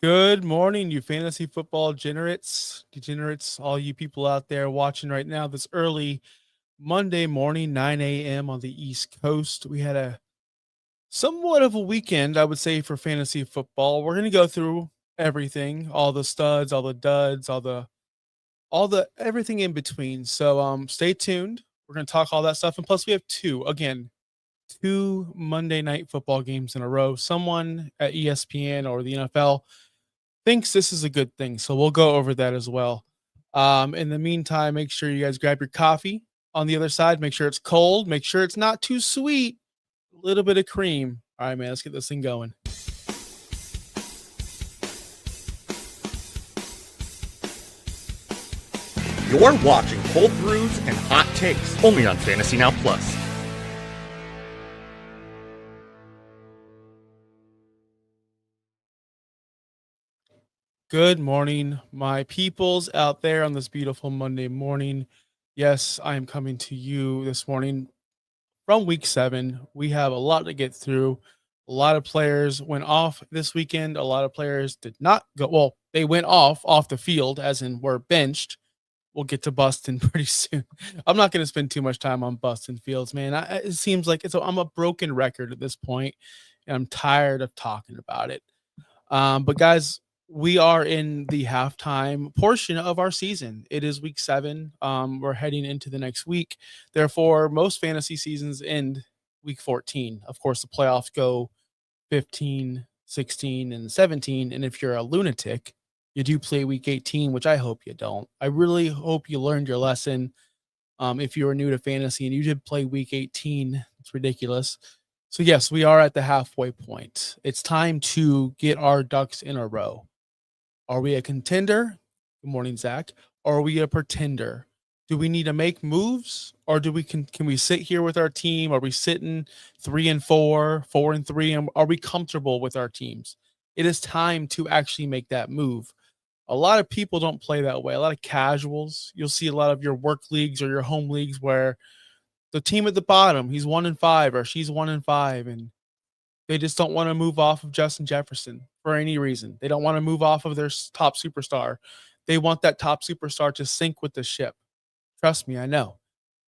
Good morning, you fantasy football degenerates, all you people out there watching right now this early Monday morning, 9 a.m. on the East Coast. We had a somewhat of a weekend, I would say, for fantasy football. We're going to go through everything, all the studs, all the duds, all the everything in between. So stay tuned. We're going to talk all that stuff. And plus we have two Monday night football games in a row. Someone at ESPN or the NFL thinks this is a good thing. So we'll go over that as well. In the meantime, make sure you guys grab your coffee on the other side. Make sure it's cold. Make sure it's not too sweet. A little bit of cream. All right, man, let's get this thing going. You're watching Cold Brews and Hot Takes, only on Fantasy Now Plus. Good morning, my peoples out there on this beautiful Monday morning. Yes, I am coming to you this morning from week 7. We have a lot to get through. A lot of players went off this weekend. A lot of players did not go. Well, they went off the field, as in were benched. We'll get to Bustin pretty soon. I'm not going to spend too much time on Bustin Fields, man. It seems like I'm a broken record at this point, and I'm tired of talking about it. But guys, we are in the halftime portion of our season. It is week 7. We're heading into the next week. Therefore, most fantasy seasons end week 14. Of course, the playoffs go 15, 16, and 17. And if you're a lunatic, you do play week 18, which I hope you don't. I really hope you learned your lesson. If you were new to fantasy and you did play week 18, it's ridiculous. So, yes, we are at the halfway point. It's time to get our ducks in a row. Are we a contender? Good morning, Zach. Or are we a pretender? Do we need to make moves, or can we sit here with our team? Are we sitting 3-4, 4-3, and are we comfortable with our teams? It is time to actually make that move. A lot of people don't play that way. A lot of casuals. You'll see a lot of your work leagues or your home leagues where the team at the bottom, he's 1-5 or she's 1-5, and they just don't want to move off of Justin Jefferson for any reason. They don't want to move off of their top superstar. They want that top superstar to sink with the ship. Trust me, I know.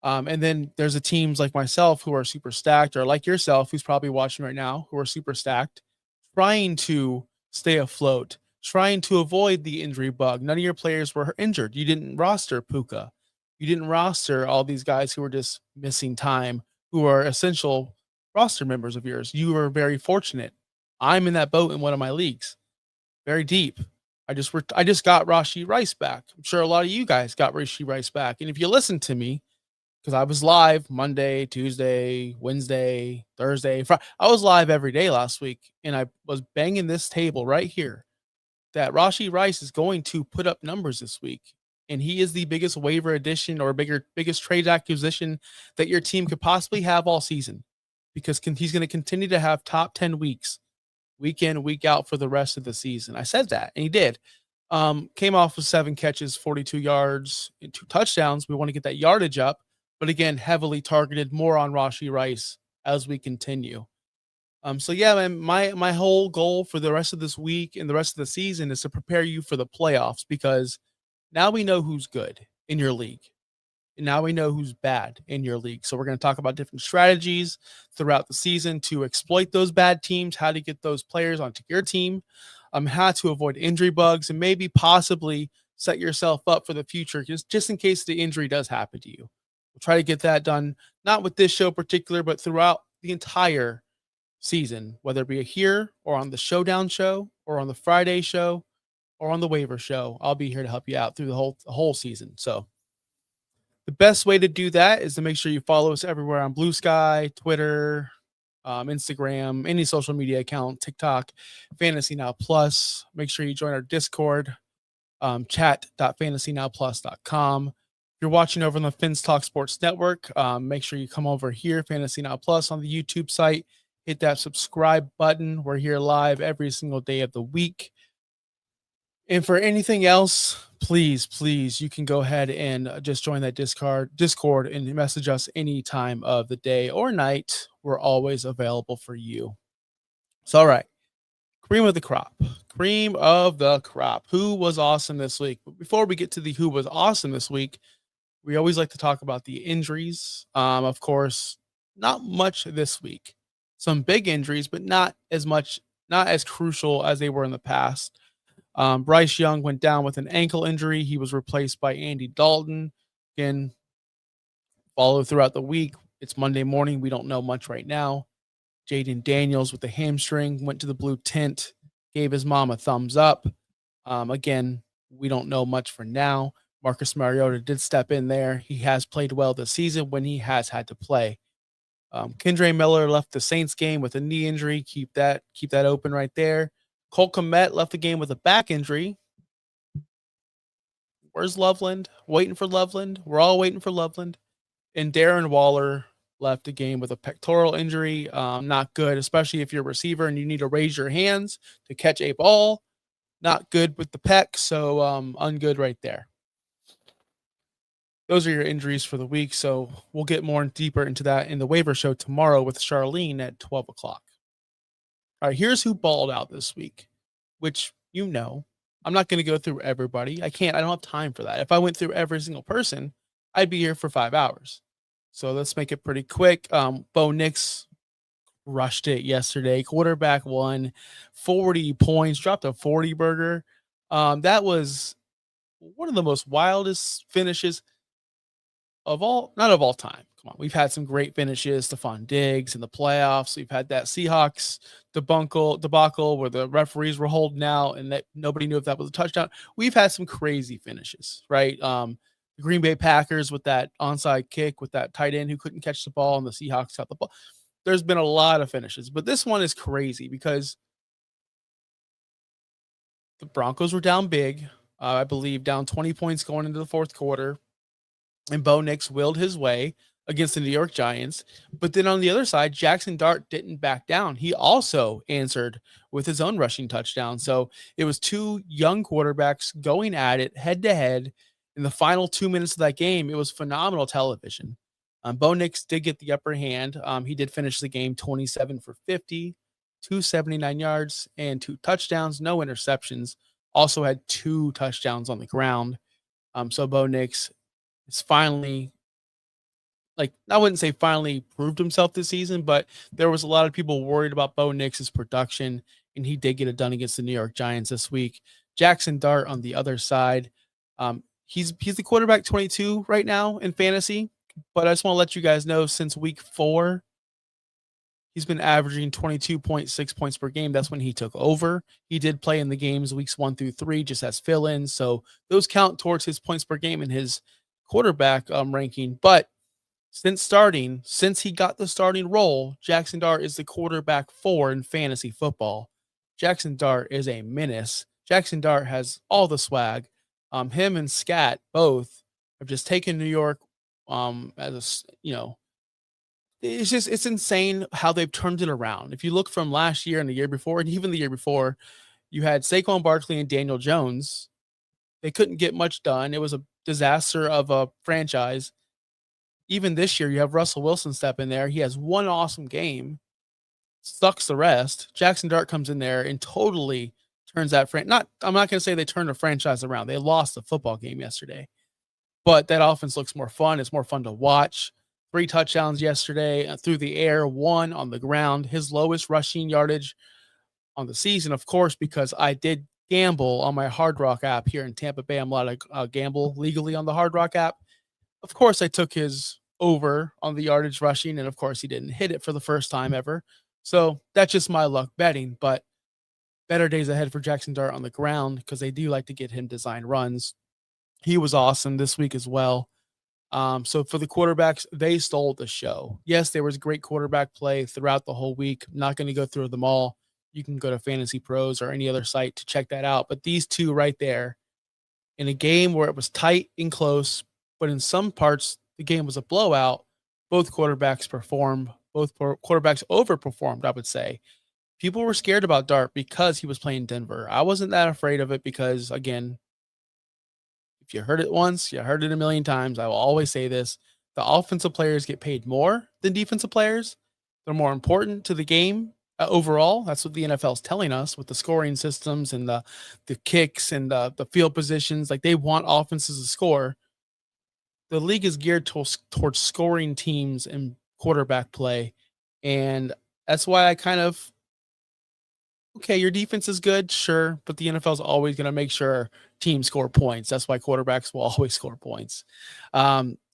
And then there's the teams like myself who are super stacked, or like yourself, who's probably watching right now, who are super stacked, trying to stay afloat, trying to avoid the injury bug. None of your players were injured. You didn't roster Puka. You didn't roster all these guys who were just missing time, who are essential roster members of yours. You were very fortunate. I'm in that boat in one of my leagues, very deep. I just got Rashi Rice back. I'm sure a lot of you guys got Rashi Rice back. And if you listen to me, because I was live Monday, Tuesday, Wednesday, Thursday, Friday. I was live every day last week, and I was banging this table right here that Rashi Rice is going to put up numbers this week. And he is the biggest waiver addition or biggest trade acquisition that your team could possibly have all season, because he's going to continue to have top 10 weeks, week in, week out for the rest of the season. I said that, and he did. Came off with 7 catches, 42 yards, and 2 touchdowns. We want to get that yardage up, but again, heavily targeted more on Rashi Rice as we continue. So yeah, man, my whole goal for the rest of this week and the rest of the season is to prepare you for the playoffs, because now we know who's good in your league. And now we know who's bad in your league. So we're going to talk about different strategies throughout the season to exploit those bad teams, how to get those players onto your team, how to avoid injury bugs, and maybe possibly set yourself up for the future, just in case the injury does happen to you. We'll try to get that done, not with this show particular, but throughout the entire season, whether it be here or on the Showdown show or on the Friday show or on the waiver show. I'll be here to help you out through the whole season. So the best way to do that is to make sure you follow us everywhere on Blue Sky, Twitter, Instagram, any social media account, TikTok, Fantasy Now Plus. Make sure you join our Discord, chat.fantasynowplus.com. If you're watching over on the Fins Talk Sports Network, make sure you come over here, Fantasy Now Plus, on the YouTube site. Hit that subscribe button. We're here live every single day of the week. And for anything else, please, you can go ahead and just join that Discord and message us any time of the day or night. We're always available for you. So, all right, Cream of the crop. Cream of the crop. Who was awesome this week? But before we get to the who was awesome this week, we always like to talk about the injuries. Of course, not much this week. Some big injuries, but not as much, not as crucial as they were in the past. Bryce Young went down with an ankle injury. He was replaced by Andy Dalton. Again, follow throughout the week. It's Monday morning. We don't know much right now. Jaden Daniels with the hamstring went to the blue tent, gave his mom a thumbs up. Again, we don't know much for now. Marcus Mariota did step in there. He has played well this season when he has had to play. Kendre Miller left the Saints game with a knee injury. Keep that open right there. Cole Kmet left the game with a back injury. Where's Loveland? Waiting for Loveland. We're all waiting for Loveland. And Darren Waller left the game with a pectoral injury. Not good, especially if you're a receiver and you need to raise your hands to catch a ball. Not good with the pec, so ungood right there. Those are your injuries for the week. So we'll get more deeper into that in the waiver show tomorrow with Charlene at 12 o'clock. All right, here's who balled out this week, which you know. I'm not going to go through everybody. I don't have time for that. If I went through every single person, I'd be here for 5 hours. So let's make it pretty quick. Bo Nix rushed it yesterday. Quarterback won 40 points, dropped a 40 burger. That was one of the most wildest finishes not of all time. Come on, we've had some great finishes. Stephon Diggs in the playoffs. We've had that Seahawks debacle where the referees were holding out and that nobody knew if that was a touchdown. We've had some crazy finishes, right? The Green Bay Packers with that onside kick with that tight end who couldn't catch the ball and the Seahawks got the ball. There's been a lot of finishes, but this one is crazy because the Broncos were down big. I believe down 20 points going into the fourth quarter. And Bo Nix willed his way against the New York Giants. But then on the other side, Jackson Dart didn't back down. He also answered with his own rushing touchdown. So it was two young quarterbacks going at it head to head. In the final 2 minutes of that game, it was phenomenal television. Bo Nix did get the upper hand. He did finish the game 27 for 50, 279 yards, and 2 touchdowns, no interceptions. Also had 2 touchdowns on the ground. So Bo Nix is finally, I wouldn't say finally proved himself this season, but there was a lot of people worried about Bo Nix's production, and he did get it done against the New York Giants this week. Jackson Dart on the other side. He's the quarterback 22 right now in fantasy, but I just want to let you guys know since week 4, he's been averaging 22.6 points per game. That's when he took over. He did play in the games weeks 1 through 3 just as fill-ins, so those count towards his points per game and his quarterback ranking. But since he got the starting role, Jackson Dart is the quarterback 4 in fantasy football. Jackson Dart is a menace. Jackson Dart has all the swag. Him and Scat both have just taken New York as it's insane how they've turned it around. If you look from last year and the year before, and even the year before, you had Saquon Barkley and Daniel Jones. They couldn't get much done. It was a disaster of a franchise. Even this year, you have Russell Wilson step in there. He has one awesome game, sucks the rest. Jackson Dart comes in there and totally turns that I'm not going to say they turned the franchise around. They lost the football game yesterday, but that offense looks more fun. It's more fun to watch. 3 touchdowns yesterday through the air, 1 on the ground. His lowest rushing yardage on the season, of course, because I did gamble on my Hard Rock app here in Tampa Bay. I'm allowed to gamble legally on the Hard Rock app. Of course, I took his over on the yardage rushing, and of course, he didn't hit it for the first time ever. So that's just my luck betting, but better days ahead for Jackson Dart on the ground because they do like to get him design runs. He was awesome this week as well. So for the quarterbacks, they stole the show. Yes, there was great quarterback play throughout the whole week. I'm not going to go through them all. You can go to Fantasy Pros or any other site to check that out. But these two right there, in a game where it was tight and close, but in some parts the game was a blowout, both quarterbacks performed. Both quarterbacks overperformed, I would say. People were scared about Dart because he was playing Denver. I wasn't that afraid of it because, again, if you heard it once, you heard it a million times. I will always say this. The offensive players get paid more than defensive players. They're more important to the game. overall. That's what the NFL is telling us with the scoring systems and the kicks and the field positions. Like they want offenses to score. The league is geared towards scoring teams and quarterback play, and that's why I kind of okay, your defense is good, sure, but the NFL is always going to make sure teams score points. That's why quarterbacks will always score points.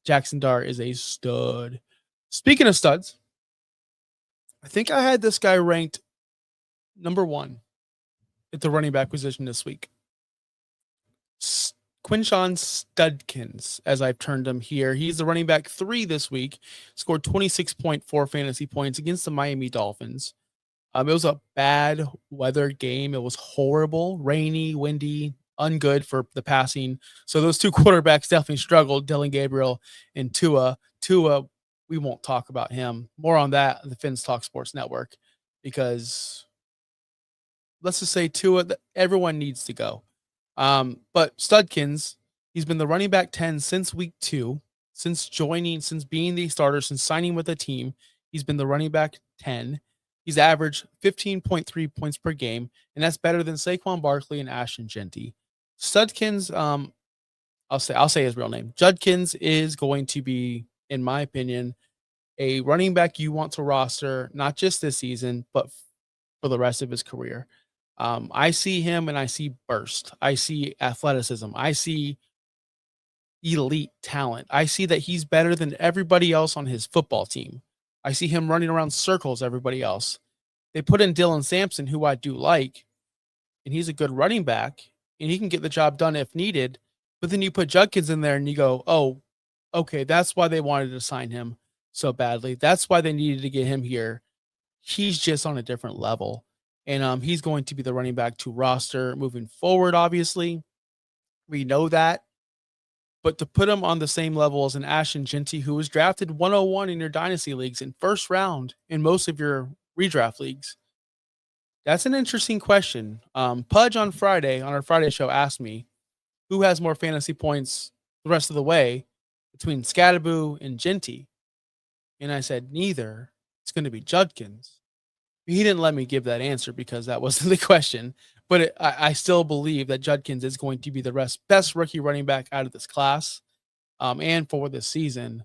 Jackson Dart is a stud. Speaking of studs, I think I had this guy ranked number 1 at the running back position this week. Quinshawn Studkins, as I've turned him here. He's the running back 3 this week, scored 26.4 fantasy points against the Miami Dolphins. It was a bad weather game. It was horrible, rainy, windy, ungood for the passing. So those two quarterbacks definitely struggled, Dylan Gabriel and Tua. Tua, we won't talk about him. More on that on the Finns Talk Sports Network, because let's just say Tua, everyone needs to go. But Studkins, he's been the running back 10 since week 2, since being the starter, since signing with the team. He's been the running back 10. He's averaged 15.3 points per game, and that's better than Saquon Barkley and Ashton Genty. Studkins, I'll say his real name. Judkins is going to be, in my opinion, a running back you want to roster, not just this season, but for the rest of his career. I see him and I see burst. I see athleticism. I see elite talent. I see that he's better than everybody else on his football team. I see him running around circles, everybody else. They put in Dylan Sampson, who I do like, and he's a good running back, and he can get the job done if needed. But then you put Judkins in there and you go, oh, okay, that's why they wanted to sign him so badly. That's why they needed to get him here. He's just on a different level. And he's going to be the running back to roster moving forward, obviously. We know that. But to put him on the same level as an Ashton Genty, who was drafted 101 in your dynasty leagues in first round in most of your redraft leagues, that's an interesting question. Pudge on our Friday show, asked me who has more fantasy points the rest of the way between Scadaboo and Genty. And I said, neither. It's going to be Judkins. He didn't let me give that answer because that wasn't the question. But I still believe that Judkins is going to be the best rookie running back out of this class and for this season.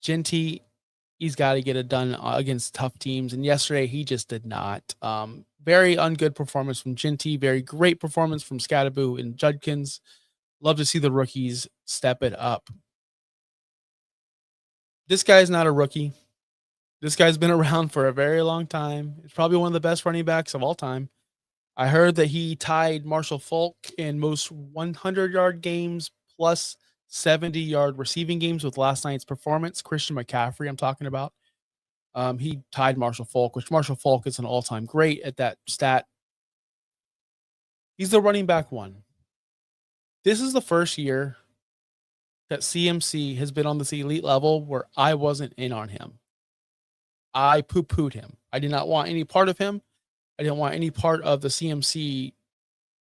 Genty, he's got to get it done against tough teams. And yesterday, he just did not. Very ungood performance from Genty. Very great performance from Scadaboo and Judkins. Love to see the rookies step it up. This guy's not a rookie. This guy's been around for a very long time. He's probably one of the best running backs of all time. I heard that he tied Marshall Faulk in most 100-yard games plus 70-yard receiving games with last night's performance. Christian McCaffrey, I'm talking about. He tied Marshall Faulk, which Marshall Faulk is an all-time great at that stat. He's the running back 1. This is the first year that CMC has been on this elite level where I wasn't in on him. I poo-pooed him. I did not want any part of him. I didn't want any part of the CMC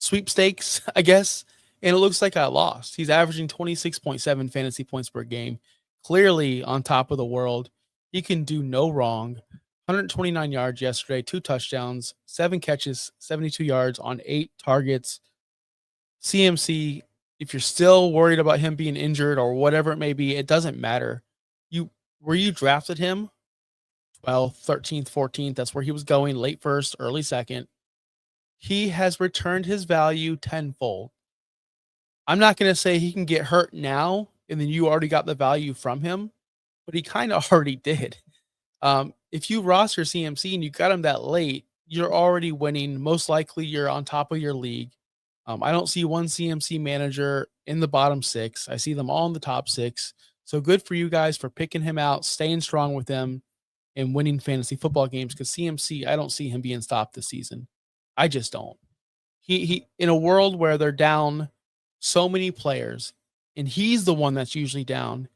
sweepstakes, I guess. And it looks like I lost. He's averaging 26.7 fantasy points per game. Clearly on top of the world. He can do no wrong. 129 yards yesterday, 2 touchdowns, 7 catches, 72 yards on 8 targets. CMC, if you're still worried about him being injured or whatever it may be, it doesn't matter. Where you drafted him, 12th, 13th, 14th. That's where he was going, late first, early second. He has returned his value tenfold. I'm not going to say he can get hurt now, and then you already got the value from him, but he kind of already did. If you roster CMC and you got him that late, you're already winning. Most likely you're on top of your league. I don't see one CMC manager in the bottom 6. I see them all in the top 6. So good for you guys for picking him out, staying strong with him, and winning fantasy football games, because CMC, I don't see him being stopped this season. I just don't. He in a world where they're down so many players, and he's the one that's usually down,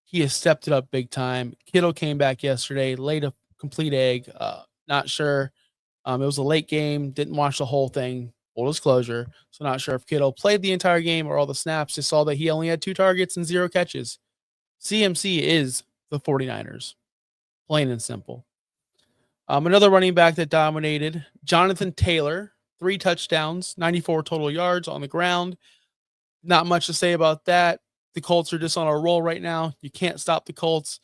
he has stepped it up big time. Kittle came back yesterday, laid a complete egg. Not sure. It was a late game. Didn't watch the whole thing. Full disclosure. So not sure if Kittle played the entire game or all the snaps. Just saw that he only had 2 targets and 0 catches. CMC is the 49ers. Plain and simple. Another running back that dominated, Jonathan Taylor, 3 touchdowns, 94 total yards on the ground. Not much to say about that. The Colts are just on a roll right now. You can't stop the Colts.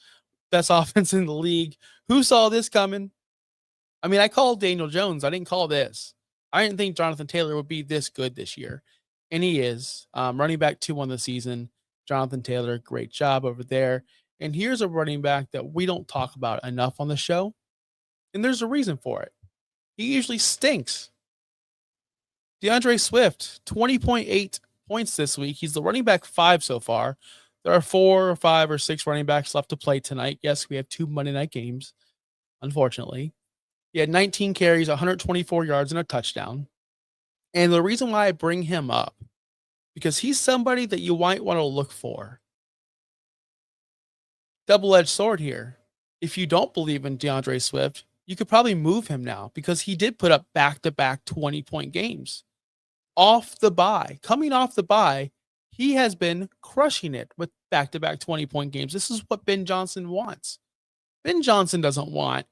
Best offense in the league. Who saw this coming? I mean, I called Daniel Jones. I didn't call this. I didn't think Jonathan Taylor would be this good this year. And he is. Running back 2 on the season. Jonathan Taylor, great job over there. And here's a running back that we don't talk about enough on the show. And there's a reason for it. He usually stinks. DeAndre Swift, 20.8 points this week. He's the running back 5 so far. There are 4 or 5 or 6 running backs left to play tonight. Yes, we have 2 Monday night games, unfortunately. He had 19 carries, 124 yards, and a touchdown. And the reason why I bring him up, because he's somebody that you might want to look for. Double-edged sword here. If you don't believe in DeAndre Swift, you could probably move him now because he did put up back-to-back 20-point games. Off the bye, coming off the bye, he has been crushing it with back-to-back 20-point games. This is what Ben Johnson wants. Ben Johnson doesn't want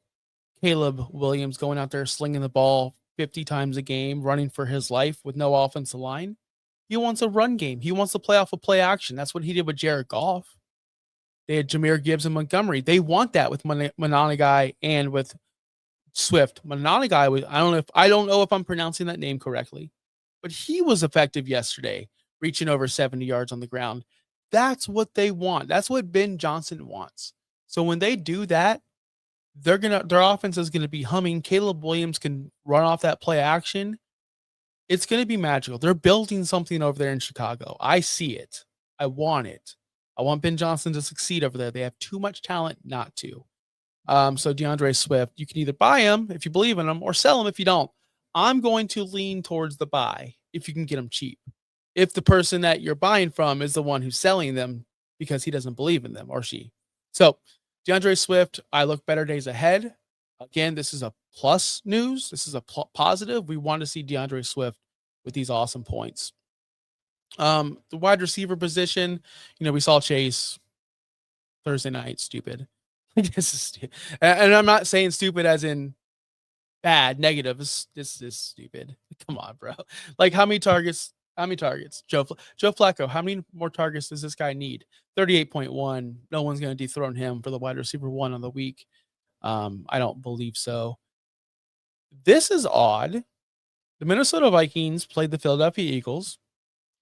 Caleb Williams going out there slinging the ball 50 times a game, running for his life with no offensive line. He wants a run game. He wants to play off of play action. That's what he did with Jared Goff. They had Jahmyr Gibbs and Montgomery. They want that with Mononigai and with Swift. Mononigai was, I don't know if I'm pronouncing that name correctly, but he was effective yesterday, reaching over 70 yards on the ground. That's what they want. That's what Ben Johnson wants. So when they do that, their offense is going to be humming. Caleb Williams can run off that play action. It's going to be magical. They're building something over there in Chicago. I see it. I want it. I want Ben Johnson to succeed over there. They have too much talent not to. So DeAndre Swift, you can either buy him if you believe in him or sell him if you don't. I'm going to lean towards the buy if you can get them cheap. If the person that you're buying from is the one who's selling them because he doesn't believe in them or she. So DeAndre Swift, I look better days ahead. Again, this is a plus news. This is a positive. We want to see DeAndre Swift with these awesome points. The wide receiver position, we saw Chase Thursday night. Stupid. This is stupid. And I'm not saying stupid as in bad, negative. This is stupid. Come on, bro. Like how many targets? Joe Flacco, how many more targets does this guy need? 38.1. No one's going to dethrone him for the wide receiver 1 on the week. I don't believe so. This is odd. The Minnesota Vikings played the Philadelphia Eagles,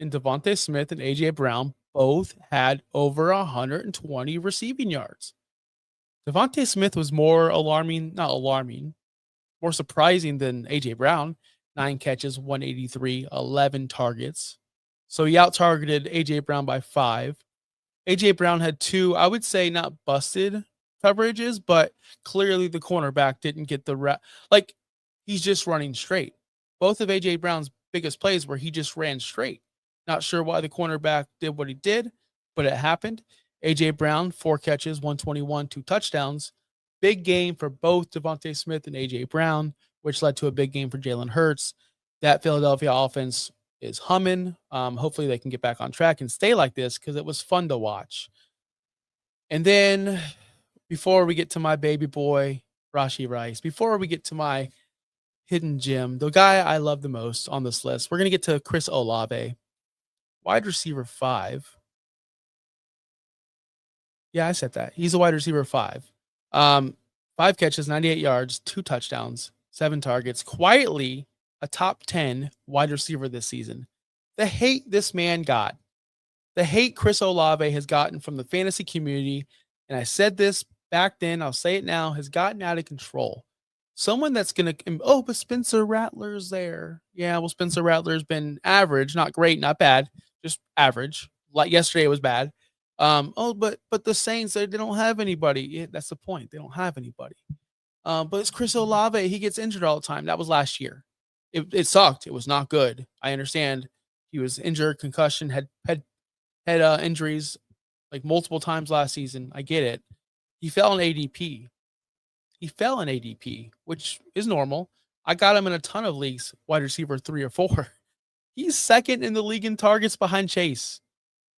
and Devontae Smith and A.J. Brown both had over 120 receiving yards. Devontae Smith was more more surprising than A.J. Brown. 9 catches, 183, 11 targets. So he out-targeted A.J. Brown by 5. A.J. Brown had 2, I would say not busted coverages, but clearly the cornerback didn't get the like he's just running straight. Both of A.J. Brown's biggest plays were he just ran straight. Not sure why the cornerback did what he did, but it happened. A.J. Brown, 4 catches, 121, 2 touchdowns. Big game for both Devontae Smith and A.J. Brown, which led to a big game for Jalen Hurts. That Philadelphia offense is humming. Hopefully they can get back on track and stay like this because it was fun to watch. And then before we get to my baby boy, Rashee Rice, before we get to my hidden gem, the guy I love the most on this list, we're going to get to Chris Olave, wide receiver 5. Yeah, I said that. He's a wide receiver 5. 5 catches, 98 yards, 2 touchdowns, 7 targets. Quietly a top 10 wide receiver this season. The hate this man got, the hate Chris Olave has gotten from the fantasy community, and I said this back then, I'll say it now, has gotten out of control. Someone that's going to, but Spencer Rattler's there. Yeah, well, Spencer Rattler's been average, not great, not bad, just average. Like yesterday, it was bad. But the Saints, they don't have anybody. Yeah, that's the point. They don't have anybody. But it's Chris Olave. He gets injured all the time. That was last year. It sucked. It was not good. I understand. He was injured, concussion, had injuries like multiple times last season. I get it. He fell in ADP. Which is normal. I got him in a ton of leagues, wide receiver 3 or 4. He's second in the league in targets behind Chase.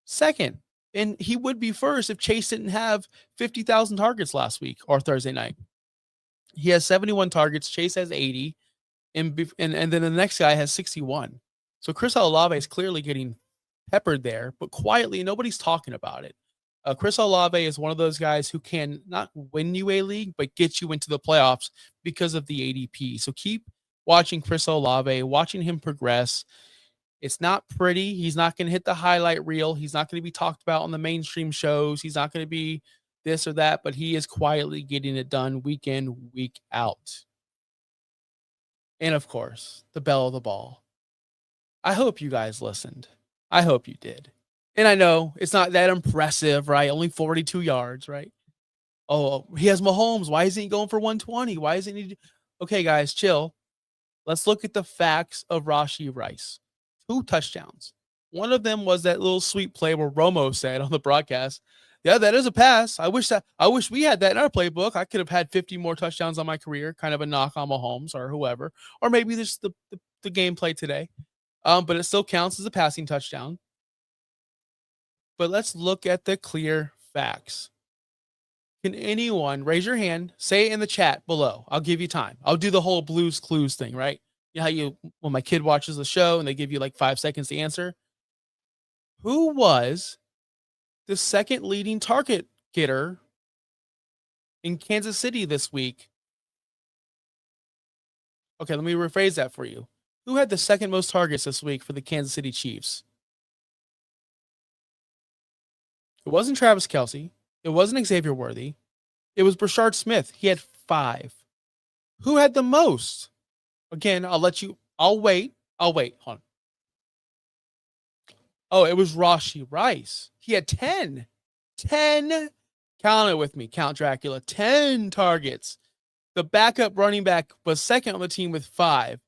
Second. And he would be first if Chase didn't have 50,000 targets last week or Thursday night. He has 71 targets. Chase has 80. And then the next guy has 61. So Chris Olave is clearly getting peppered there, but quietly, nobody's talking about it. Chris Olave is one of those guys who can not win you a league, but get you into the playoffs because of the ADP. So keep watching Chris Olave, watching him progress. It's not pretty. He's not going to hit the highlight reel. He's not going to be talked about on the mainstream shows. He's not going to be this or that, but he is quietly getting it done week in, week out. And of course, the bell of the ball. I hope you guys listened. I hope you did. And I know it's not that impressive, right? Only 42 yards, right? Oh, he has Mahomes. Why isn't he going for 120? Why isn't he? Okay, guys, chill. Let's look at the facts of Rashee Rice. 2 touchdowns. One of them was that little sweet play where Romo said on the broadcast, "Yeah, that is a pass. I wish we had that in our playbook. I could have had 50 more touchdowns on my career." Kind of a knock on Mahomes or whoever, or maybe this the gameplay today. But it still counts as a passing touchdown. But let's look at the clear facts. Can anyone raise your hand? Say it in the chat below. I'll give you time. I'll do the whole Blues Clues thing, right? You know how when my kid watches the show and they give you like 5 seconds to answer? Who was the second leading target getter in Kansas City this week? Okay, let me rephrase that for you. Who had the second most targets this week for the Kansas City Chiefs? It wasn't Travis Kelce. It wasn't Xavier Worthy. It was Brashard Smith. He had 5. Who had the most? Again, I'll wait. Hold on. Oh, it was Rashee Rice. He had 10. 10. Count it with me. Count Dracula. 10 targets. The backup running back was second on the team with 5.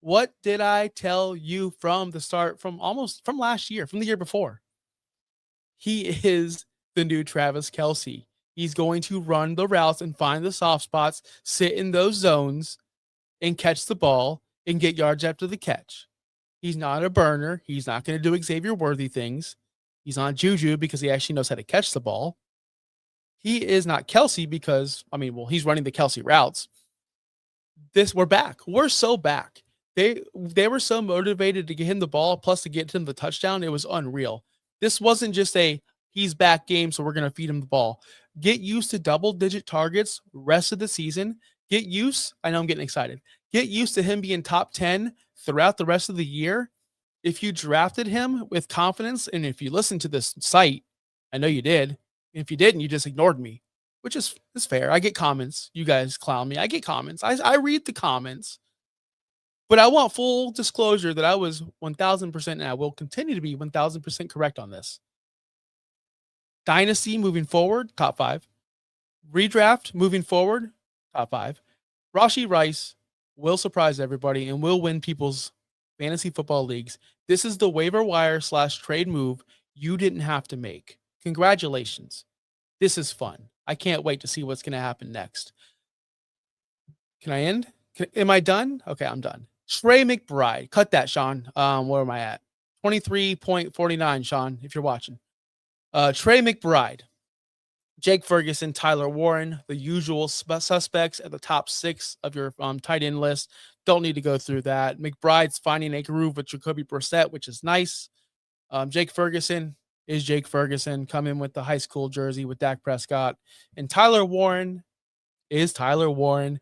What did I tell you from the start, from last year, from the year before? He is the new Travis Kelce. He's going to run the routes and find the soft spots, sit in those zones, and catch the ball and get yards after the catch. He's not a burner. He's not going to do Xavier Worthy things. He's not Juju because he actually knows how to catch the ball. He is not Kelce because, he's running the Kelce routes. We're back. We're so back. They were so motivated to get him the ball, plus to get him the touchdown. It was unreal. This wasn't just a he's back game, so we're going to feed him the ball. Get used to double-digit targets rest of the season. Get used. I know I'm getting excited. Get used to him being top 10 throughout the rest of the year. If you drafted him with confidence, and if you listened to this site, I know you did. If you didn't, you just ignored me, which is fair. I get comments. You guys clown me. I get comments. I read the comments. But I want full disclosure that I was 1,000%, and I will continue to be 1,000% correct on this. Dynasty moving forward, top 5. Redraft moving forward, top 5. Rashee Rice will surprise everybody and will win people's fantasy football leagues. This is the waiver wire / trade move you didn't have to make. Congratulations. This is fun. I can't wait to see what's going to happen next. Can I end? Am I done? Okay, I'm done. Trey McBride. Cut that, Sean. Where am I at? 23.49, Sean, if you're watching. Trey McBride, Jake Ferguson, Tyler Warren, the usual suspects at the top 6 of your tight end list. Don't need to go through that. McBride's finding a groove with Jacoby Brissett, which is nice. Jake Ferguson is Jake Ferguson, coming with the high school jersey with Dak Prescott. And Tyler Warren is Tyler Warren.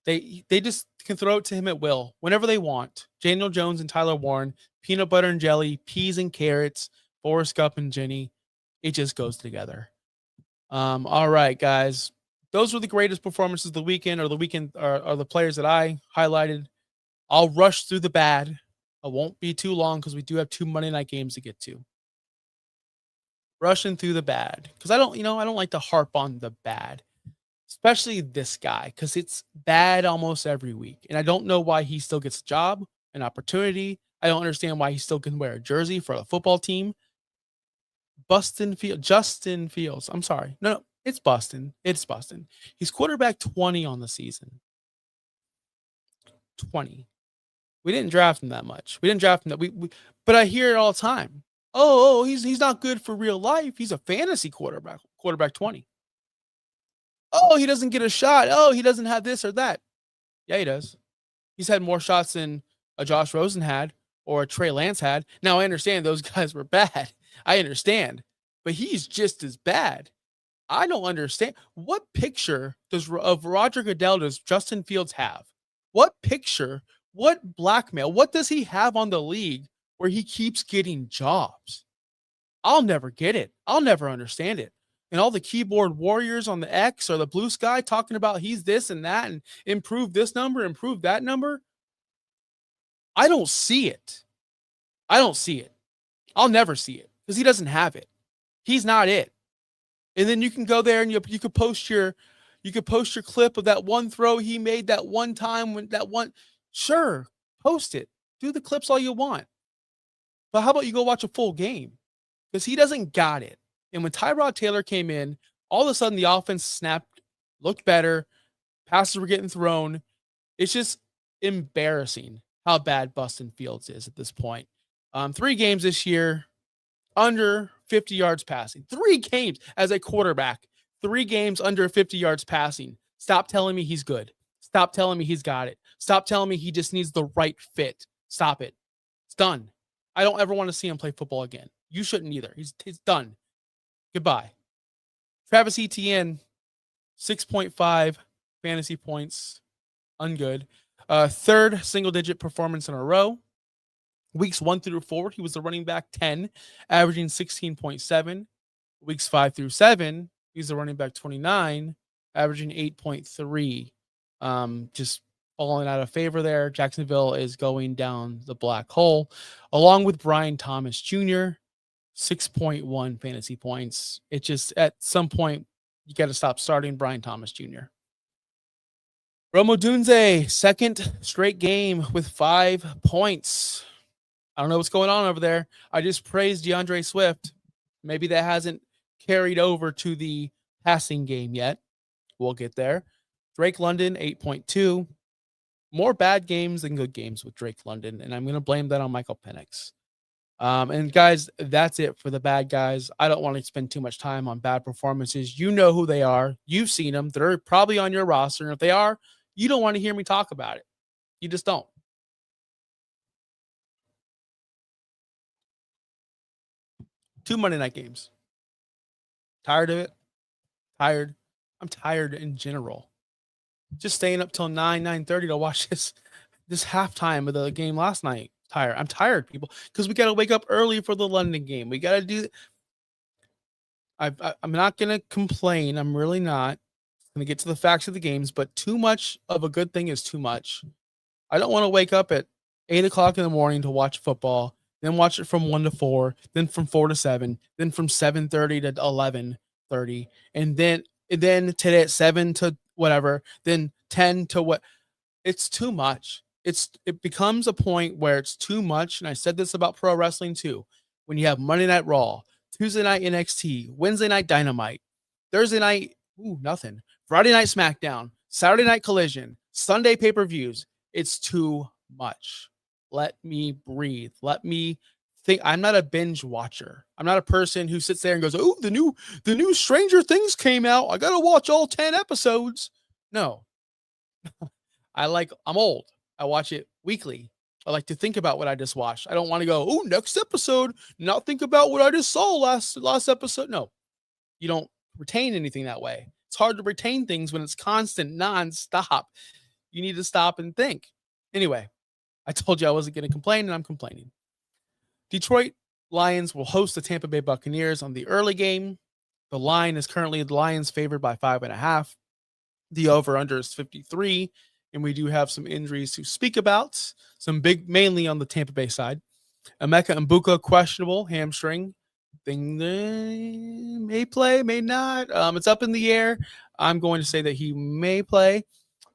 They just can throw it to him at will whenever they want. Daniel Jones and Tyler Warren, peanut butter and jelly, peas and carrots, Forrest Gump and Jenny. It just goes together. All right, guys. Those were the greatest performances of the weekend, or the players that I highlighted. I'll rush through the bad. I won't be too long because we do have 2 Monday night games to get to. Rushing through the bad because I don't like to harp on the bad. Especially this guy, because it's bad almost every week. And I don't know why he still gets a job, an opportunity. I don't understand why he still can wear a jersey for a football team. Justin Fields. I'm sorry. No, it's Boston. It's Boston. He's quarterback 20 on the season. 20. We didn't draft him that much. We didn't draft him that. But I hear it all the time. He's not good for real life. He's a fantasy quarterback. Quarterback 20. Oh, he doesn't get a shot. Oh, he doesn't have this or that. Yeah, he does. He's had more shots than a Josh Rosen had or a Trey Lance had. Now, I understand those guys were bad. I understand. But he's just as bad. I don't understand. What picture of Roger Goodell does Justin Fields have? What picture, what blackmail, what does he have on the league where he keeps getting jobs? I'll never get it. I'll never understand it. And all the keyboard warriors on the X or the blue sky talking about he's this and that and improve this number, improve that number. I don't see it. I don't see it. I'll never see it because he doesn't have it. He's not it. And then you can go there and you could post your clip of that one throw he made that one time when that one. Sure, post it. Do the clips all you want. But how about you go watch a full game? Because he doesn't got it. And when Tyrod Taylor came in, all of a sudden the offense snapped, looked better, passes were getting thrown. It's just embarrassing how bad Bustin Fields is at this point. 3 games this year, under 50 yards passing. 3 games as a quarterback. 3 games under 50 yards passing. Stop telling me he's good. Stop telling me he's got it. Stop telling me he just needs the right fit. Stop it. It's done. I don't ever want to see him play football again. You shouldn't either. He's done. Goodbye. Travis Etienne, 6.5 fantasy points. Ungood. 3rd single-digit performance in a row. Weeks 1 through 4, he was the running back 10, averaging 16.7. Weeks 5 through 7, he's the running back 29, averaging 8.3. Just falling out of favor there. Jacksonville is going down the black hole, along with Brian Thomas Jr., 6.1 fantasy points. It just, at some point, you got to stop starting Brian Thomas Jr. Rome Odunze, 2nd straight game with 5 points. I don't know what's going on over there. I just praised DeAndre Swift. Maybe that hasn't carried over to the passing game yet. We'll get there. Drake London, 8.2. More bad games than good games with Drake London, and I'm going to blame that on Michael Penix. And guys, that's it for the bad guys. I don't want to spend too much time on bad performances. You know who they are. You've seen them. They're probably on your roster. And if they are, you don't want to hear me talk about it. You just don't. 2 Monday night games. Tired of it. Tired. I'm tired in general. Just staying up till 9:30 to watch this halftime of the game last night. Tired. I'm tired, people, because we got to wake up early for the London game. We got to do. I'm not gonna complain. I'm really not. I'm gonna get to the facts of the games, but too much of a good thing is too much. I don't want to wake up at 8:00 in the morning to watch football, then watch it from 1 to 4, then from 4 to 7, then from 7:30 to 11:30, and then today at 7 to whatever, then 10 to what. It's too much. It becomes a point where it's too much. And I said this about pro wrestling too. When you have Monday Night Raw, Tuesday night NXT, Wednesday night Dynamite, Thursday night, nothing. Friday night SmackDown, Saturday night Collision, Sunday pay-per-views. It's too much. Let me breathe. Let me think. I'm not a binge watcher. I'm not a person who sits there and goes, "Oh, the new Stranger Things came out. I gotta watch all 10 episodes." No. I'm old. I watch it weekly. I like to think about what I just watched. I don't want to go, "Oh, next episode, not think about what I just saw last episode." No. You don't retain anything that way. It's hard to retain things when it's constant, non-stop. You need to stop and think. Anyway, I told you I wasn't going to complain, and I'm complaining. Detroit Lions will host the Tampa Bay Buccaneers on the early game. The line is currently the Lions favored by 5.5. The over-under is 53, and we do have some injuries to speak about. Some big, mainly on the Tampa Bay side. Emeka Mbuka, questionable hamstring. Thing may play, may not. It's up in the air. I'm going to say that he may play.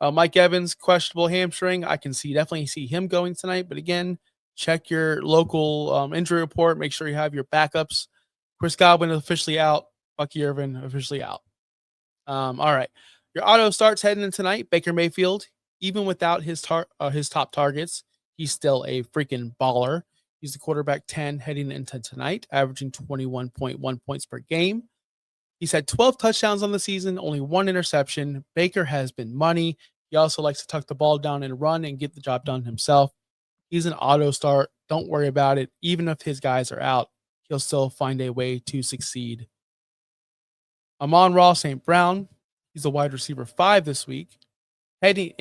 Mike Evans, questionable hamstring. I can definitely see him going tonight. But again, check your local injury report. Make sure you have your backups. Chris Godwin officially out. Bucky Irvin officially out. All right. Your auto starts heading in tonight. Baker Mayfield, even without his top targets, he's still a freaking baller. He's the quarterback 10 heading into tonight, averaging 21.1 points per game. He's had 12 touchdowns on the season, only 1 interception. Baker has been money. He also likes to tuck the ball down and run and get the job done himself. He's an auto start. Don't worry about it. Even if his guys are out, he'll still find a way to succeed. Amon-Ra St. Brown, he's a wide receiver 5 this week. He's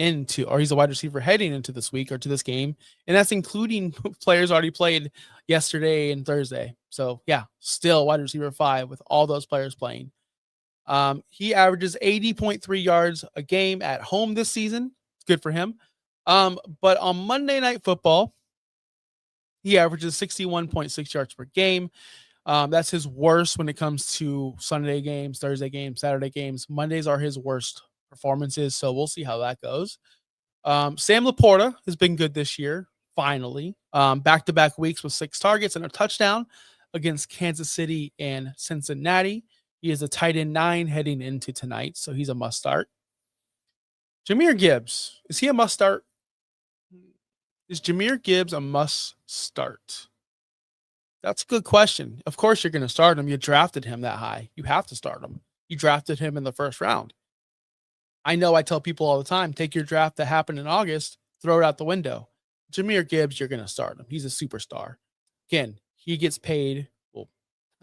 a wide receiver heading into this week or to this game, and that's including players already played yesterday and Thursday. So yeah, still wide receiver 5 with all those players playing. He averages 80.3 yards a game at home this season. It's good for him. But on Monday Night Football, he averages 61.6 yards per game. That's his worst when it comes to Sunday games, Thursday games, Saturday games. Mondays are his worst performances, so we'll see how that goes. Sam Laporta has been good this year, finally. Back-to-back weeks with 6 targets and a touchdown against Kansas City and Cincinnati. He is a tight end 9 heading into tonight, so he's a must-start. Jahmyr Gibbs, is he a must-start? Is Jahmyr Gibbs a must-start? That's a good question. Of course you're going to start him. You drafted him that high. You have to start him. You drafted him in the first round. I know I tell people all the time, take your draft that happened in August, throw it out the window. Jahmyr Gibbs, you're going to start him. He's a superstar. Again, he gets paid, well,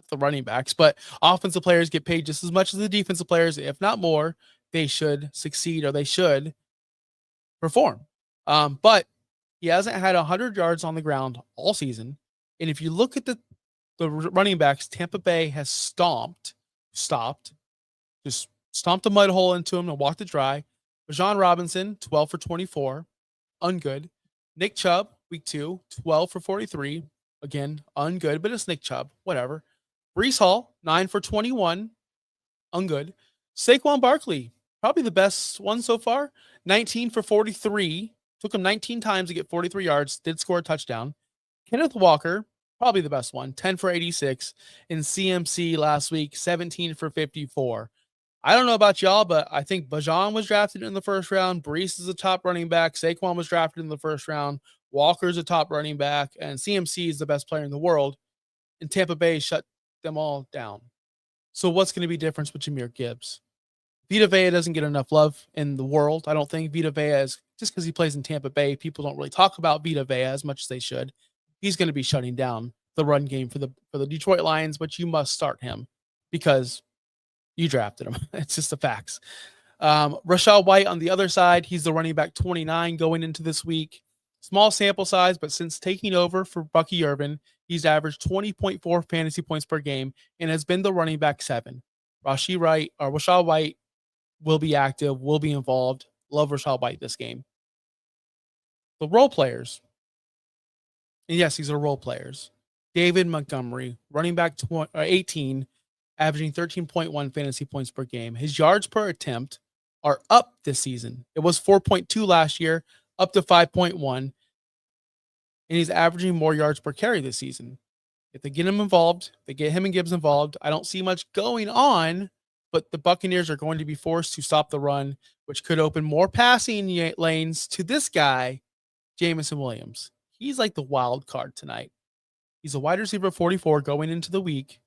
the running backs, but offensive players get paid just as much as the defensive players, if not more. They should succeed or they should perform. But he hasn't had 100 yards on the ground all season. And if you look at the running backs, Tampa Bay has stomped a mud hole into him and walked it dry. Bijan Robinson, 12 for 24, ungood. Nick Chubb, week 2, 12 for 43, again, ungood, but it's Nick Chubb, whatever. Breece Hall, 9 for 21, ungood. Saquon Barkley, probably the best one so far, 19 for 43, took him 19 times to get 43 yards, did score a touchdown. Kenneth Walker, probably the best one, 10 for 86. And CMC last week, 17 for 54. I don't know about y'all, but I think Bijan was drafted in the first round. Breece is a top running back. Saquon was drafted in the first round. Walker's a top running back. And CMC is the best player in the world. And Tampa Bay shut them all down. So what's going to be different with Jahmyr Gibbs? Vita Vea doesn't get enough love in the world. I don't think Vita Vea is, just because he plays in Tampa Bay, people don't really talk about Vita Vea as much as they should. He's going to be shutting down the run game for the Detroit Lions, but you must start him because you drafted him. It's just the facts. Rachaad White on the other side, he's the running back 29 going into this week. Small sample size, but since taking over for Bucky Irvin, he's averaged 20.4 fantasy points per game and has been the running back 7. Rachaad White will be active, will be involved. Love Rachaad White this game. The role players. And yes, these are role players. David Montgomery, running back 18, averaging 13.1 fantasy points per game. His yards per attempt are up this season. It was 4.2 last year, up to 5.1. And he's averaging more yards per carry this season. If they get him involved, they get him and Gibbs involved, I don't see much going on, but the Buccaneers are going to be forced to stop the run, which could open more passing lanes to this guy, Jameson Williams. He's like the wild card tonight. He's a wide receiver 44 going into the week.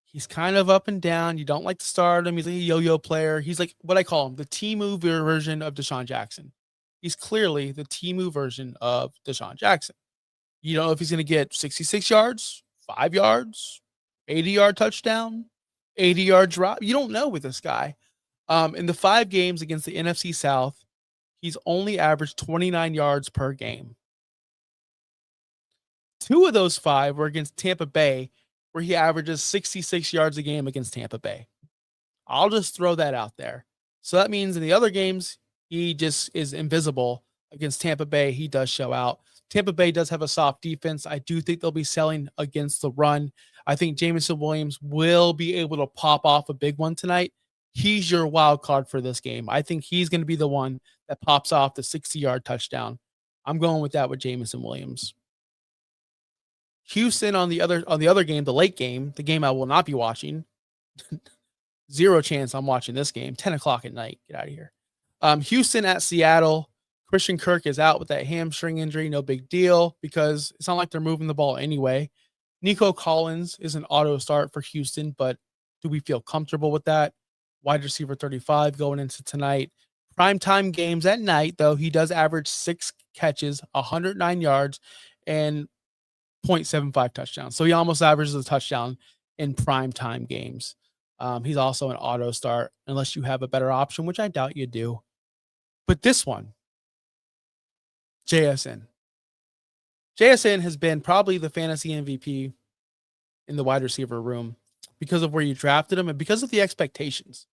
He's kind of up and down. You don't like to start him. He's like a yo-yo player. He's like what I call him, the Temu version of Deshaun Jackson. He's clearly the Temu version of Deshaun Jackson. You don't know if he's going to get 66 yards, 5 yards, 80-yard touchdown, 80-yard drop. You don't know with this guy. In the 5 games against the NFC South, he's only averaged 29 yards per game. 2 of those 5 were against Tampa Bay, where he averages 66 yards a game against Tampa Bay. I'll just throw that out there. So that means in the other games, he just is invisible. Against Tampa Bay, he does show out. Tampa Bay does have a soft defense. I do think they'll be selling against the run. I think Jameson Williams will be able to pop off a big one tonight. He's your wild card for this game. I think he's going to be the one that pops off the 60-yard touchdown. I'm going with that with Jameson Williams. Houston on the other game, the late game, the game I will not be watching. Zero chance I'm watching this game. 10 o'clock at night. Get out of here. Houston at Seattle. Christian Kirk is out with that hamstring injury. No big deal because it's not like they're moving the ball anyway. Nico Collins is an auto start for Houston, but Do we feel comfortable with that? Wide receiver 35 going into tonight. Primetime games at night, though, he does average 6 catches, 109 yards, and 0.75 touchdowns. So he almost averages a touchdown in primetime games. He's also an auto start unless you have a better option, which I doubt you do. But this one, JSN. JSN has been probably the fantasy MVP in the wide receiver room because of where you drafted him and because of the expectations.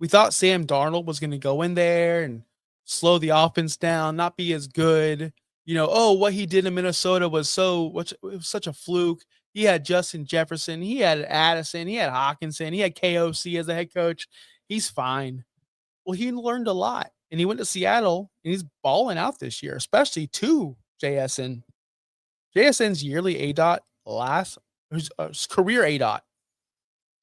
We thought Sam Darnold was going to go in there and slow the offense down, not be as good. What he did in Minnesota was it was such a fluke. He had Justin Jefferson, he had Addison, he had Hawkinson, he had KOC as a head coach. He's fine. Well, he learned a lot, and he went to Seattle, and he's balling out this year, especially to JSN. JSN's yearly ADOT his career ADOT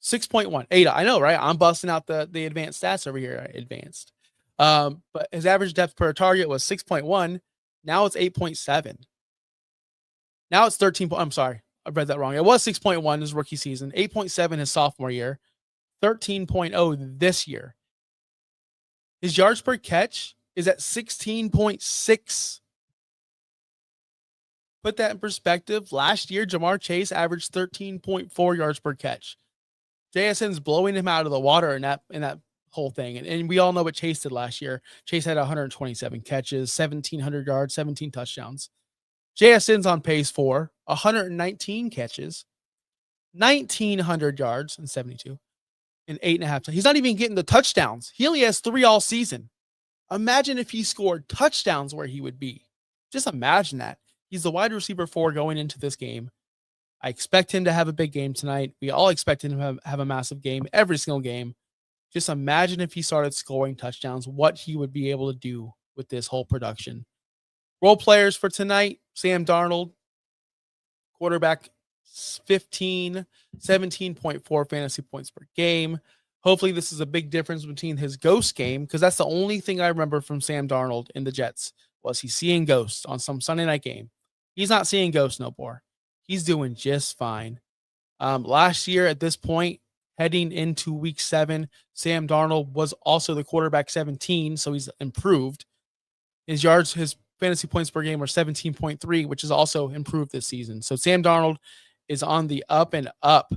6.1 ADOT. I know, right? I'm busting out the advanced stats over here. Advanced. But his average depth per target was 6.1. Now it's 8.7. Now it's 13. I'm sorry, I read that wrong. It was 6.1 his rookie season, 8.7 his sophomore year, 13.0 this year. His yards per catch is at 16.6. Put that in perspective. Last year, Jamar Chase averaged 13.4 yards per catch. JSN's blowing him out of the water in that whole thing. And we all know what Chase did last year. Chase had 127 catches, 1,700 yards, 17 touchdowns. JSN's on pace for 119 catches, 1,900 yards, and 72, and 8.5. He's not even getting the touchdowns. He only has 3 all season. Imagine if he scored touchdowns where he would be. Just imagine that. He's the wide receiver 4 going into this game. I expect him to have a big game tonight. We all expect him to have a massive game every single game. Just imagine if he started scoring touchdowns, what he would be able to do with this whole production. Role players for tonight, Sam Darnold, quarterback 15, 17.4 fantasy points per game. Hopefully this is a big difference between his ghost game, because that's the only thing I remember from Sam Darnold in the Jets was he seeing ghosts on some Sunday night game. He's not seeing ghosts no more. He's doing just fine. Last year at this point, heading into week 7, Sam Darnold was also the quarterback 17, so he's improved. His fantasy points per game are 17.3, which is also improved this season. So Sam Darnold is on the up and up.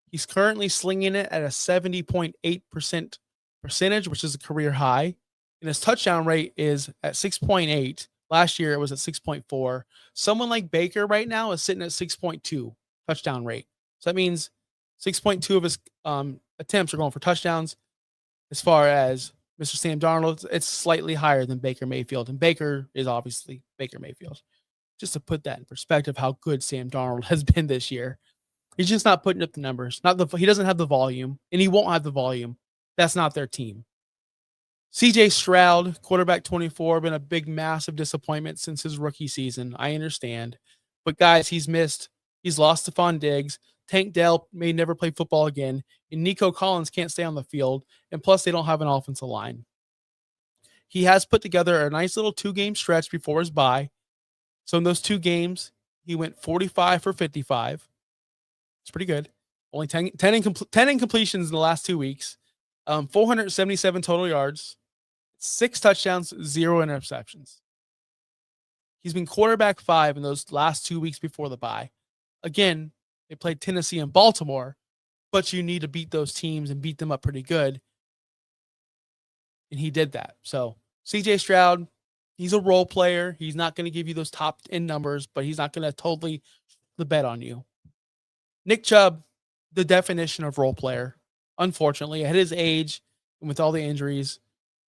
He's currently slinging it at a 70.8% percentage, which is a career high. And his touchdown rate is at 6.8. Last year, it was at 6.4. Someone like Baker right now is sitting at 6.2 touchdown rate. So that means 6.2 of his attempts are going for touchdowns. As far as Mr. Sam Darnold, it's slightly higher than Baker Mayfield. And Baker is obviously Baker Mayfield. Just to put that in perspective, how good Sam Darnold has been this year. He's just not putting up the numbers. He doesn't have the volume, and he won't have the volume. That's not their team. CJ Stroud, quarterback 24, been a big, massive disappointment since his rookie season. I understand. But guys, he's lost Stephon Diggs. Tank Dell may never play football again. And Nico Collins can't stay on the field. And plus, they don't have an offensive line. He has put together a nice little 2-game stretch before his bye. So in those 2 games, he went 45 for 55. It's pretty good. Only 10 incompletions in the last 2 weeks. 477 total yards. 6 touchdowns, 0 interceptions. He's been quarterback 5 in those last 2 weeks before the bye. Again, they played Tennessee and Baltimore, but you need to beat those teams and beat them up pretty good. And he did that. So CJ Stroud, he's a role player. He's not going to give you those top end numbers, but he's not going to totally the bet on you. Nick Chubb, the definition of role player. Unfortunately, at his age and with all the injuries,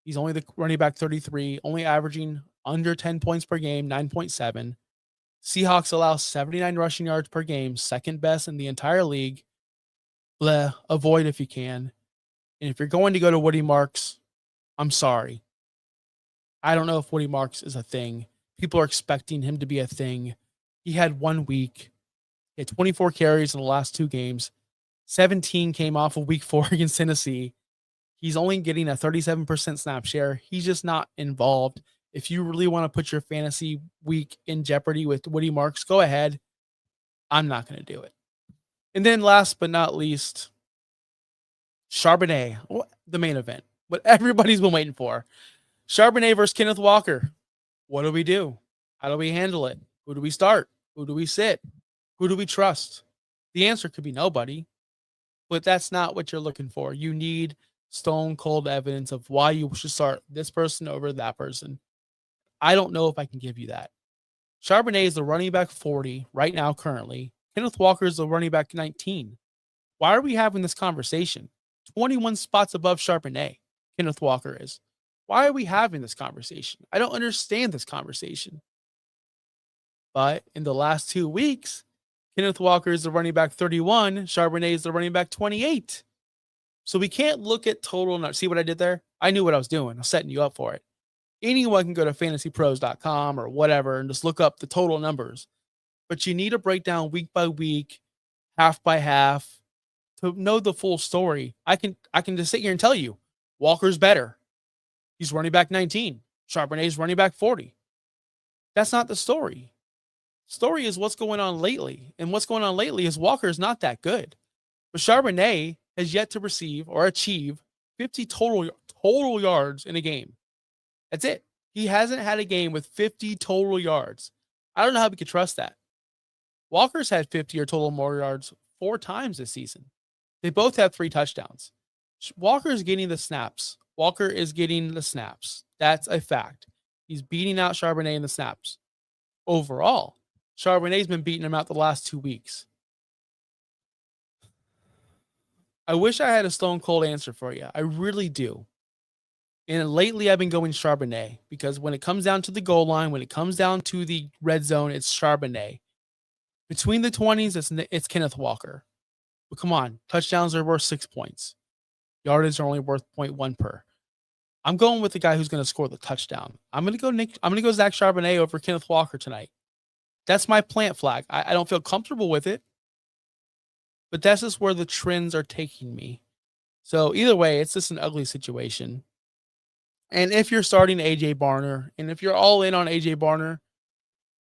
he's only the running back 33, only averaging under 10 points per game, 9.7. Seahawks allow 79 rushing yards per game, second best in the entire league. Avoid if you can. And if you're going to go to Woody Marks, I'm sorry. I don't know if Woody Marks is a thing. People are expecting him to be a thing. He had 1 week. He had 24 carries in the last 2 games. 17 came off of week 4 against Tennessee. He's only getting a 37% snap share. He's just not involved. If you really want to put your fantasy week in jeopardy with Woody Marks, go ahead. I'm not going to do it. And then last but not least, Charbonnet, the main event, what everybody's been waiting for. Charbonnet versus Kenneth Walker. What do we do? How do we handle it? Who do we start? Who do we sit? Who do we trust? The answer could be nobody, but that's not what you're looking for. You need stone cold evidence of why you should start this person over that person. I don't know if I can give you that. Charbonnet is the running back 40 right now currently. Kenneth Walker is the running back 19. Why are we having this conversation? 21 spots above Charbonnet, Kenneth Walker is. Why are we having this conversation? I don't understand this conversation. But in the last 2 weeks, Kenneth Walker is the running back 31. Charbonnet is the running back 28. So we can't look at total numbers. See what I did there? I knew what I was doing. I was setting you up for it. Anyone can go to fantasypros.com or whatever and just look up the total numbers. But you need to break down week by week, half by half, to know the full story. I can just sit here and tell you, Walker's better. He's running back 19. Charbonnet's running back 40. That's not the story. Story is what's going on lately. And what's going on lately is Walker is not that good. But Charbonnet has yet to receive or achieve 50 total yards in a game. That's it. He hasn't had a game with 50 total yards. I don't know how we could trust that. Walker's had 50 or total more yards 4 times this season. They both have 3 touchdowns. Walker is getting the snaps. Walker is getting the snaps. That's a fact. He's beating out Charbonnet in the snaps. Overall, Charbonnet's been beating him out the last 2 weeks. I wish I had a stone cold answer for you. I really do. And lately I've been going Charbonnet because when it comes down to the goal line, when it comes down to the red zone, it's Charbonnet. Between the 20s, it's Kenneth Walker. But come on, touchdowns are worth 6 points. Yardage are only worth 0.1 per. I'm going with the guy who's going to score the touchdown. I'm going to go Zach Charbonnet over Kenneth Walker tonight. That's my plant flag. I don't feel comfortable with it, but that's just where the trends are taking me. So either way, it's just an ugly situation. And if you're starting AJ Barner, and if you're all in on AJ Barner,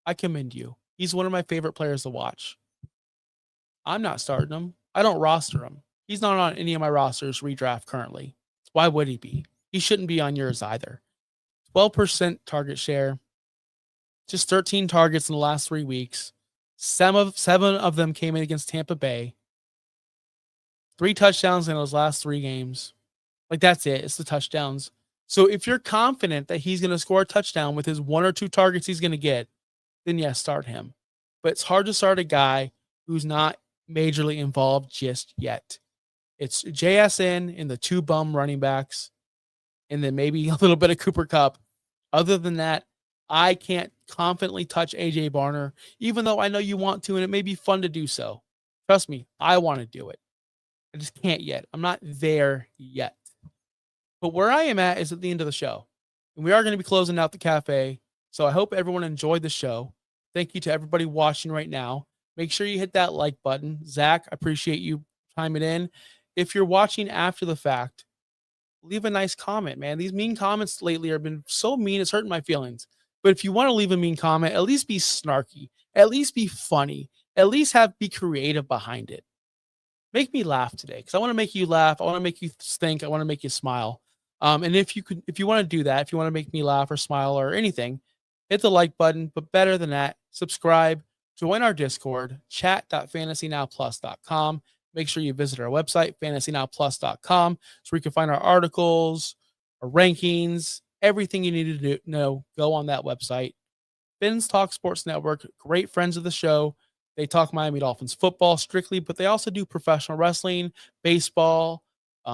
I commend you. He's one of my favorite players to watch. I'm not starting him. I don't roster him. He's not on any of my rosters redraft currently. Why would he be? He shouldn't be on yours either. 12% target share. Just 13 targets in the last 3 weeks. 7 of them came in against Tampa Bay. 3 touchdowns in those last 3 games. Like, that's it. It's the touchdowns. So if you're confident that he's going to score a touchdown with his 1 or 2 targets he's going to get, then yes, start him. But it's hard to start a guy who's not majorly involved just yet. It's JSN and the 2 bum running backs, and then maybe a little bit of Cooper Kupp. Other than that, I can't confidently touch AJ Barner, even though I know you want to, and it may be fun to do so. Trust me, I want to do it. I just can't yet. I'm not there yet. But where I am at is at the end of the show. And we are going to be closing out the cafe. So I hope everyone enjoyed the show. Thank you to everybody watching right now. Make sure you hit that like button. Zach, I appreciate you chiming in. If you're watching after the fact, leave a nice comment, man. These mean comments lately have been so mean, it's hurting my feelings. But if you want to leave a mean comment, at least be snarky. At least be funny. At least be creative behind it. Make me laugh today, because I want to make you laugh. I want to make you think. I want to make you smile. And if you want to do that, if you want to make me laugh or smile or anything, hit the like button. But better than that, subscribe, join our Discord, chat.fantasynowplus.com. Make sure you visit our website, fantasynowplus.com, so you can find our articles, our rankings, everything you need to know. Go on that website. Ben's Talk Sports Network, great friends of the show. They talk Miami Dolphins football strictly, but they also do professional wrestling, baseball,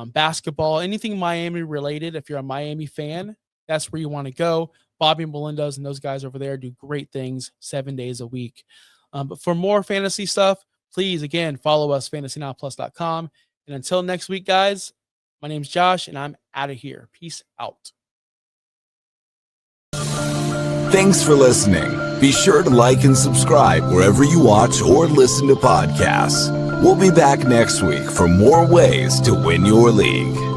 basketball, anything Miami related. If you're a Miami fan, that's where you want to go. Bobby Melendez and those guys over there do great things 7 days a week. But for more fantasy stuff, please, again, follow us, fantasynowplus.com. And until next week, guys, my name's Josh, and I'm out of here. Peace out. Thanks for listening. Be sure to like and subscribe wherever you watch or listen to podcasts. We'll be back next week for more ways to win your league.